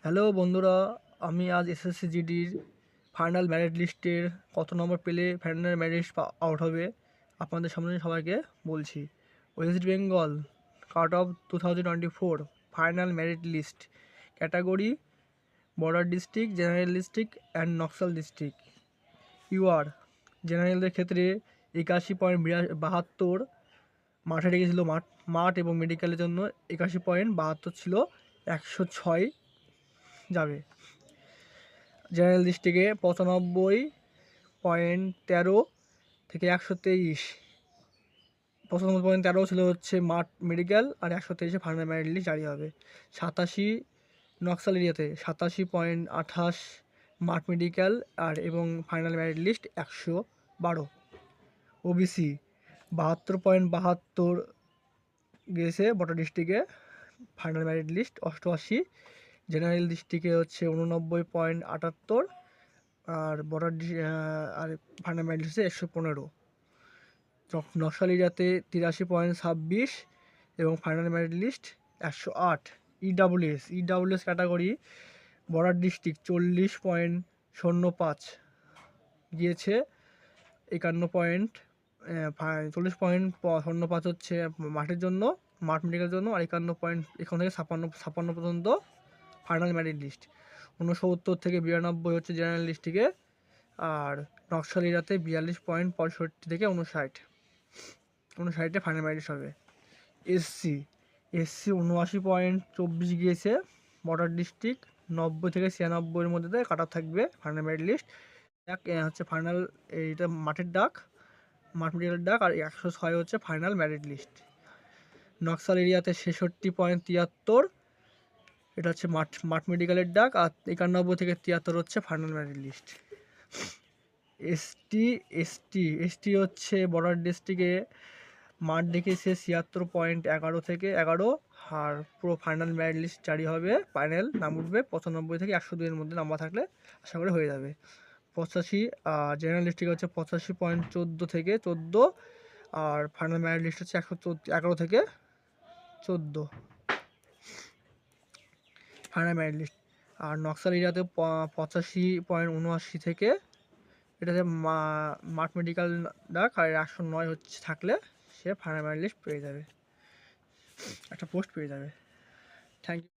Hello বন্ধুরা, আমি আজ এসএসসি জিডির ফাইনাল মেরিট লিস্টের কত নম্বর পেলে ফাইনাল মেরিট আউট হবে আপনাদের সামনে সবাইকে বলছি। West Bengal cut off 2024 final merit list, category border district, general district and Naxal district. UR জেনারেলদের ক্ষেত্রে 81.72 মাঠে রেখেছিল, মাঠ এবং মেডিকেলের জন্য 81.72 ছিল, 106 যাবে। জেনারেল ডিস্ট্রিক্টে 95.13 থেকে 123, 95.13 ছিল হচ্ছে মাঠ মেডিকেল, আর 123 ফাইনাল মেরিট লিস্ট জারি হবে। 87 নকশাল এরিয়াতে 87.28 মাঠ মেডিকেল আর এবং ফাইনাল মেরিট লিস্ট 112। ওবিসি 72.72 গেছে বর্ডার ডিস্ট্রিক্টে, ফাইনাল মেরিট লিস্ট 88। জেনারেল ডিস্ট্রিক্টে হচ্ছে 89.78 আর বর্ডার আর ফাইনাল মেরিট লিস্টে 115। নকশাল এরিয়াতে 83.26 এবং final merit list 108। EWS category border district 40.05 গিয়েছে, 40.05 হচ্ছে মাঠের জন্য, মাঠ মেডিকেলের জন্য, আর 51 এখান থেকে 56 পর্যন্ত ফাইনাল মেরিট লিস্ট। 69 থেকে 92 হচ্ছে জেনারেল ডিস্ট্রিক্টে, আর নকশাল এরিয়াতে 42.65 থেকে 59 ফাইনাল মেরিট হবে। এসসি 79.24 গিয়েছে বর্ডার ডিস্ট্রিক্ট, 90 থেকে 96 মধ্যে কাট অফ থাকবে ফাইনাল মেরিট লিস্ট। হচ্ছে ফাইনাল, এইটা মাঠের ডাক, মাঠ মেডিকেলের ডাক, আর 106 হচ্ছে ফাইনাল মেরিট লিস্ট। নকশাল এরিয়াতে 66.73, এটা হচ্ছে মাঠ মেডিকেলের ডাক, আর 91 থেকে 73 হচ্ছে ফাইনাল মেরিট লিস্ট। এসটি হচ্ছে বর্ডার ডিস্ট্রিক্টে মাঠ ডেকেছে 76.11 থেকে 11, আর পুরো ফাইনাল মেরিট লিস্ট জারি হবে, ফাইনাল নাম উঠবে 95 থেকে 102 এর মধ্যে নাম্বার থাকলে আশা করে হয়ে যাবে। 85 জেনারেল ডিস্ট্রিক্ট হচ্ছে 85.14 থেকে 14, আর ফাইনাল মেরিট লিস্ট হচ্ছে 111 থেকে 14 ফাইনাল মেরিট লিস্ট। আর নকশাল এরিয়াতে 85.79 থেকে, এটাতে মাঠ মেডিকেল ডাক, আর 109 হচ্ছে থাকলে সে ফাইনাল মেরিট লিস্ট পেয়ে যাবে, একটা পোস্ট পেয়ে যাবে। Thank you.